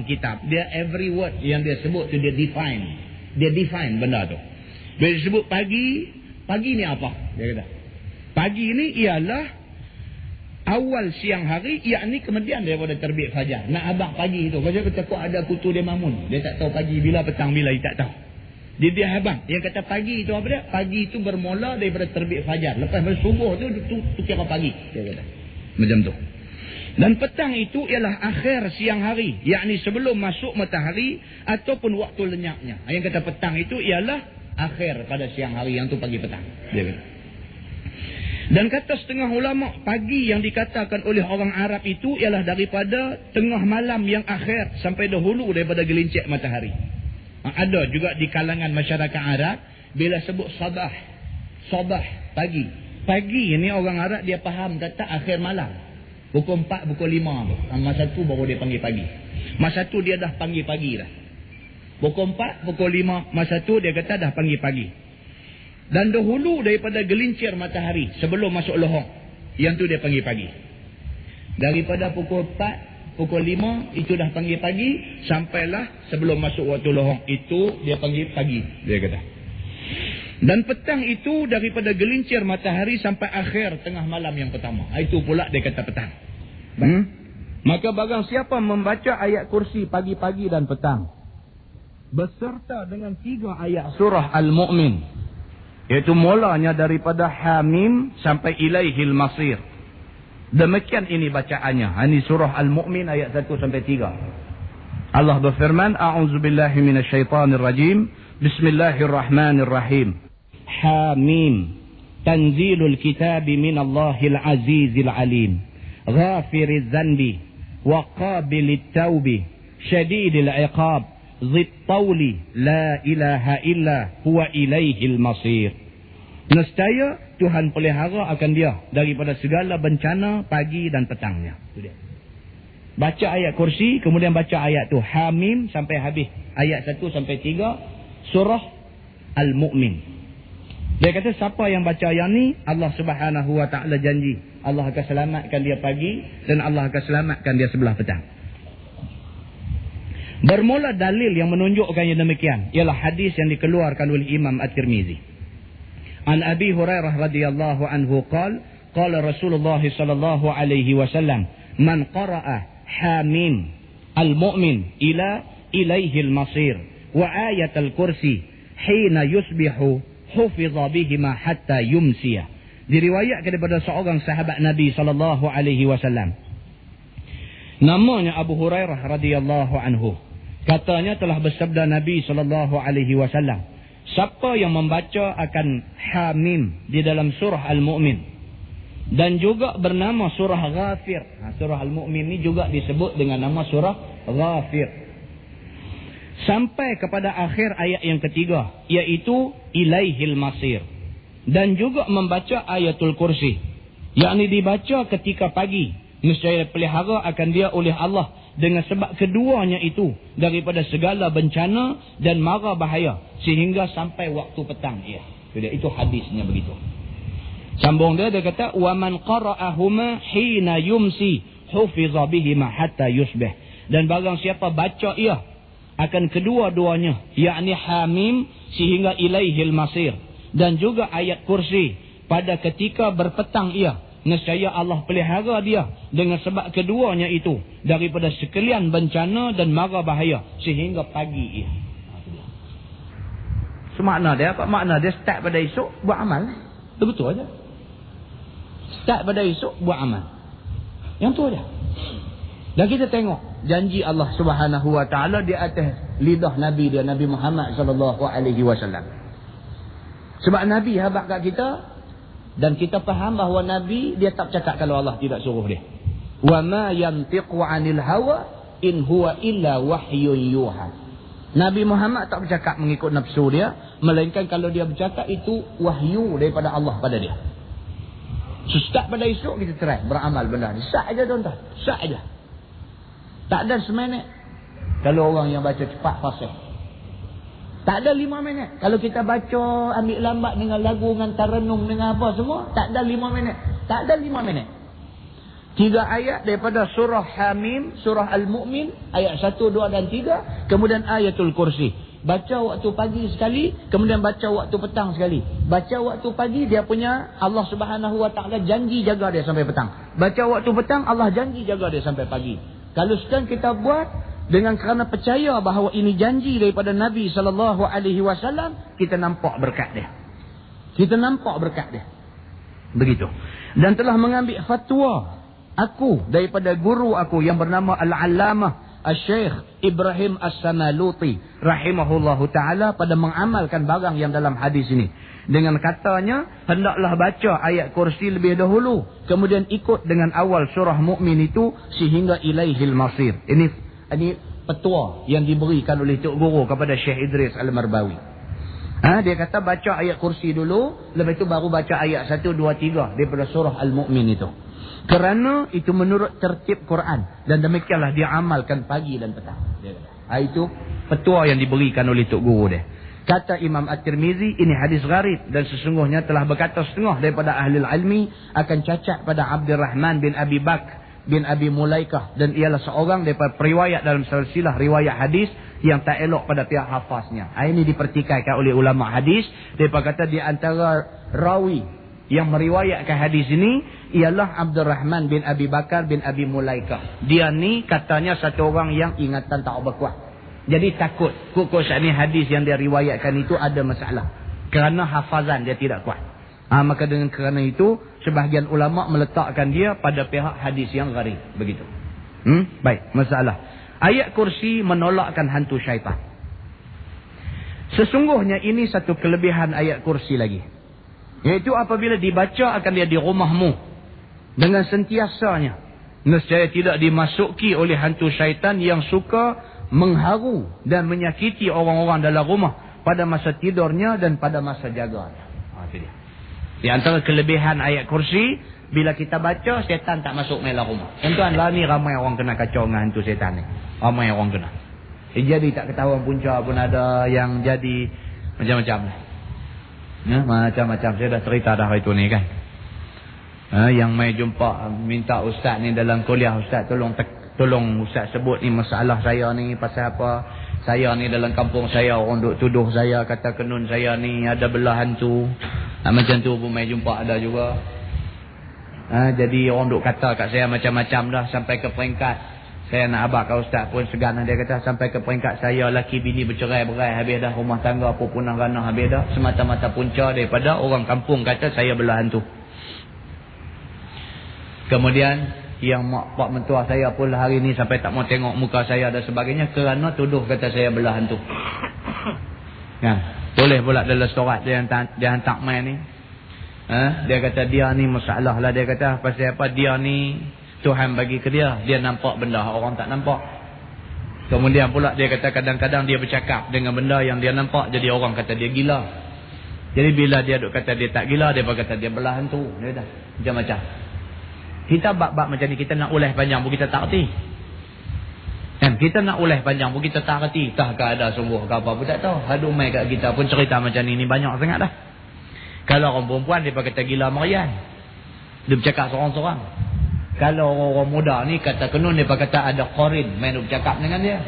kitab. Dia every word yang dia sebut tu dia define. Dia define benda tu. Bila dia sebut pagi, pagi ni apa? Dia kata. Pagi ni ialah awal siang hari, yakni kemudian daripada terbit fajar. Nak abang pagi tu. Kalau kata kau ada kutu dia mamun. Dia tak tahu pagi bila, petang bila, dia tak tahu. Dia abang. Yang kata pagi tu apa dia? Pagi tu bermula daripada terbit fajar. Lepas subuh tu kira pagi. Dia kata. Macam tu. Dan petang itu ialah akhir siang hari. Yakni sebelum masuk matahari ataupun waktu lenyapnya. Yang kata petang itu ialah akhir pada siang hari. Yang tu pagi petang. Dia kata. Dan kata setengah ulama, pagi yang dikatakan oleh orang Arab itu ialah daripada tengah malam yang akhir sampai dahulu daripada gelincir matahari. Ada juga di kalangan masyarakat Arab, bila sebut sabah, pagi. Pagi ni orang Arab dia faham kata akhir malam. Pukul 4, pukul 5 tu. Masa tu baru dia panggil pagi. Masa tu dia dah panggil pagi dah. Pukul 4, pukul 5. Masa tu dia kata dah panggil pagi. Dan dahulu daripada gelincir matahari sebelum masuk lohong. Yang tu dia panggil pagi. Daripada pukul 4, pukul 5 itu dah panggil pagi. Sampailah sebelum masuk waktu lohong. Itu dia panggil pagi. Dia kata. Dan petang itu daripada gelincir matahari sampai akhir tengah malam yang pertama. Itu pula dia kata petang. Maka barang siapa membaca ayat kursi pagi-pagi dan petang, beserta dengan 3 ayat surah Al-Mu'min, iaitu mulanya daripada Hamim sampai Ilaihil Masir. Demikian ini bacaannya. Ini surah Al-Mu'min ayat 1 sampai 3. Allah berfirman, A'udzubillahi minasyaitanirrajim. Bismillahirrahmanirrahim. Hamim. Tanzilul kitabi minallahil azizil alim. Ghafiriz zanbi. Wa qabilit tawbi. Syadidil iqab. Zittawli. La ilaha illa huwa ilaihil masir. Nescaya Tuhan pelihara akan dia daripada segala bencana pagi dan petangnya. Itu dia. Baca ayat kursi, kemudian baca ayat tu Hamim sampai habis. Ayat 1 sampai 3 surah Al-Mu'min. Dia kata siapa yang baca yang ni, Allah Subhanahu wa taala janji Allah akan selamatkan dia pagi dan Allah akan selamatkan dia sebelah petang. Bermula dalil yang menunjukkan yang demikian ialah hadis yang dikeluarkan oleh Imam At-Tirmizi. An Abi Hurairah radhiyallahu anhu qala Rasulullah sallallahu alaihi wasallam, man qara'a Hamim al-Mu'min ilaihi al-Masir wa ayat al-Kursi hina yusbihu hufiza bihima hatta yumsiya. Diriwayatkan daripada seorang sahabat Nabi sallallahu alaihi wasallam. Namanya Abu Hurairah radhiyallahu anhu. Katanya telah bersabda Nabi sallallahu alaihi wasallam, siapa yang membaca akan Hamim di dalam surah Al-Mu'min dan juga bernama surah Ghafir. Surah Al-Mu'min ni juga disebut dengan nama surah Ghafir. Sampai kepada akhir ayat yang ketiga, iaitu Ilaihil Masir. Dan juga membaca ayatul kursi, yakni dibaca ketika pagi, nescaya pelihara akan dia oleh Allah dengan sebab keduanya itu daripada segala bencana dan mara bahaya sehingga sampai waktu petang. Itu hadisnya begitu. Sambung dia kata, wa man qara'ahuma hina yumsi hufiza bihima hatta yusbih. Dan barang siapa baca ia akan kedua-duanya, yakni Hamim sehingga Ilaihil Masir, dan juga ayat kursi pada ketika berpetang ia, nescaya Allah pelihara dia dengan sebab keduanya itu daripada sekalian bencana dan mara bahaya sehingga pagi ia. So, makna dia apa? Makna dia start pada esok buat amal. Itu betul aja. Start pada esok buat amal. Yang tu aja. Dan kita tengok janji Allah Subhanahu wa taala di atas lidah Nabi dia, Nabi Muhammad sallallahu alaihi wasallam. Sebab Nabi habaq kat kita dan kita faham bahawa Nabi dia tak cakap kalau Allah tidak suruh dia. Wa ma yantiqu 'anil hawa in huwa illa wahyun yuha. Nabi Muhammad tak bercakap mengikut nafsu dia, melainkan kalau dia bercakap itu wahyu daripada Allah pada dia. So, start pada esok kita try beramal benda ni. Sat aja tuan-tuan. Sat aja. Tak ada seminit. Kalau orang yang baca cepat fasih. Tak ada 5 minit. Kalau kita baca ambil lambat dengan lagu, dengan taranum, dengan apa semua, tak ada 5 minit. Tak ada 5 minit. 3 ayat daripada surah Hamim, surah Al-Mu'min, ayat 1, 2 dan 3. Kemudian ayatul kursi. Baca waktu pagi sekali, kemudian baca waktu petang sekali. Baca waktu pagi, dia punya Allah Subhanahu Wa Taala janji jaga dia sampai petang. Baca waktu petang, Allah janji jaga dia sampai pagi. Kalau sekarang kita buat dengan kerana percaya bahawa ini janji daripada Nabi SAW, kita nampak berkat dia. Kita nampak berkat dia. Begitu. Dan telah mengambil fatwa aku daripada guru aku yang bernama Al-Allamah Al-Syeikh Ibrahim As-Samaluti rahimahullahu ta'ala pada mengamalkan barang yang dalam hadis ini. Dengan katanya, hendaklah baca ayat kursi lebih dahulu. Kemudian ikut dengan awal surah Mu'min itu sehingga ilaihil masir. Ini petua yang diberikan oleh Tok Guru kepada Syekh Idris Al-Marbawi. Dia kata baca ayat kursi dulu, lepas itu baru baca ayat 1, 2, 3 daripada surah Al-Mu'min itu. Kerana itu menurut tertib Quran. Dan demikianlah dia amalkan pagi dan petang. Itu petua yang diberikan oleh Tok Guru dia. Kata Imam At-Tirmizi, ini hadis gharib. Dan sesungguhnya telah berkata setengah daripada ahli ilmi akan cacat pada Abdurrahman bin Abi Bakr bin Abi Mulaikah. Dan ialah seorang daripada periwayat dalam silsilah riwayat hadis yang tak elok pada pihak hafaznya. Ini dipertikaikan oleh ulama hadis. Mereka kata di antara rawi yang meriwayatkan hadis ini ialah Abdurrahman bin Abi Bakar bin Abi Mulaikah. Dia ni katanya satu orang yang ingatan tak berkuat. Jadi takut saat ni hadis yang dia riwayatkan itu ada masalah. Kerana hafazan dia tidak kuat. Maka dengan kerana itu sebahagian ulama meletakkan dia pada pihak hadis yang gharib. Begitu. Baik, masalah. Ayat kursi menolakkan hantu syaitan. Sesungguhnya ini satu kelebihan ayat kursi lagi. Iaitu apabila dibaca akan dia di rumahmu. Dengan sentiasanya. Nescaya tidak dimasuki oleh hantu syaitan yang suka mengharu dan menyakiti orang-orang dalam rumah. Pada masa tidurnya dan pada masa jaganya. Itu dia. Di antara kelebihan ayat kursi, bila kita baca, syaitan tak masuk dalam rumah. Tuan-tuan lah ni ramai orang kena kacau dengan hantu syaitan ni. Ramai orang kena. Jadi tak ketahuan punca pun ada yang jadi macam-macam. Macam-macam. Saya dah cerita dah hari tu ni kan. Yang mai jumpa minta ustaz ni dalam kuliah, ustaz tolong ustaz sebut ni masalah saya ni pasal apa. Saya ni dalam kampung saya orang duk tuduh saya kata kenun saya ni ada belah hantu. Macam tu pun mai jumpa ada juga. Jadi orang duk kata kat saya macam-macam dah sampai ke peringkat saya nak abang kat ustaz pun segan. Dia kata sampai ke peringkat saya laki bini bercerai-berai habis dah, rumah tangga apa punah ranah habis dah, semata-mata punca daripada orang kampung kata saya belah hantu. Kemudian yang mak pak mentua saya pun hari ni sampai tak mau tengok muka saya dan sebagainya kerana tuduh kata saya belah hantu. Boleh pula dalam surat dia hantar main ni. Dia kata dia ni masalah lah. Dia kata pasal apa, dia ni Tuhan bagi ke dia nampak benda orang tak nampak. Kemudian pula dia kata kadang-kadang dia bercakap dengan benda yang dia nampak, jadi orang kata dia gila. Jadi bila dia duk kata dia tak gila, dia berkata dia belah hantu. Dia kata macam-macam. Kita bab-bab macam ni kita nak ulah panjang pun kita tak reti. Kita nak ulah panjang pun kita tak reti. Tahkah ada sungguh ke apa pun tak tahu. Aduh mai kat kita pun cerita macam ni banyak sangat dah. Kalau orang perempuan dia kata gila Marian. Dia bercakap seorang-seorang. Kalau orang muda ni kata kenun dia kata ada qarin main bercakap dengan dia.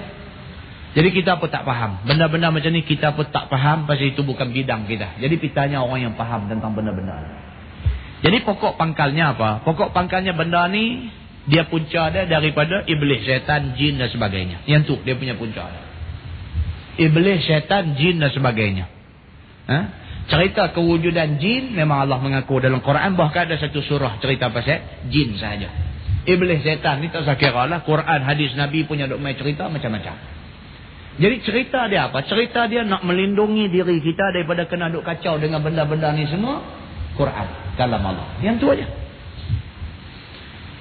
Jadi kita pun tak faham. Benda-benda macam ni kita pun tak faham pasal itu bukan bidang kita. Jadi kita tanya orang yang faham tentang benda-benda ni. Jadi pokok pangkalnya apa? Pokok pangkalnya benda ni dia punca dia daripada iblis, syaitan, jin dan sebagainya. Yang tu dia punya punca dia. Iblis, syaitan, jin dan sebagainya. Cerita kewujudan jin memang Allah mengaku dalam Quran, bahkan ada satu surah cerita pasal jin sahaja. Iblis, syaitan ni tak usah kira lah. Quran, hadis Nabi punya duk main cerita macam-macam. Jadi cerita dia apa? Cerita dia nak melindungi diri kita daripada kena duk kacau dengan benda-benda ni semua. Quran, kalam Allah. Yang tu aja.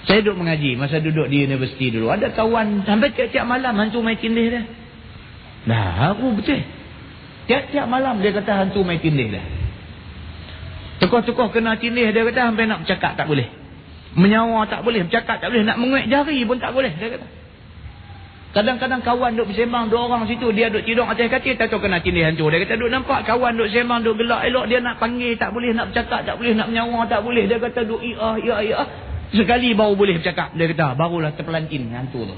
Saya duduk mengaji masa duduk di universiti dulu. Ada kawan sampai tiap-tiap malam hantu main tindih dia. Dah aku betul. Tiap-tiap malam dia kata hantu main tindih dia. Tokoh-tokoh kena tindih dia kata sampai nak bercakap tak boleh. Menyawa tak boleh, bercakap tak boleh, nak menguik jari pun tak boleh dia kata. Kadang-kadang kawan duk bersembang, dua orang situ, dia duk tidur atas katil, tak tahu kena tindih hantu. Dia kata duk nampak kawan duk sembang, duk gelak elok, dia nak panggil tak boleh, nak bercakap tak boleh, nak menyawa tak boleh. Dia kata duk iya. Sekali baru boleh bercakap. Dia kata, barulah terpelantin hantu tu.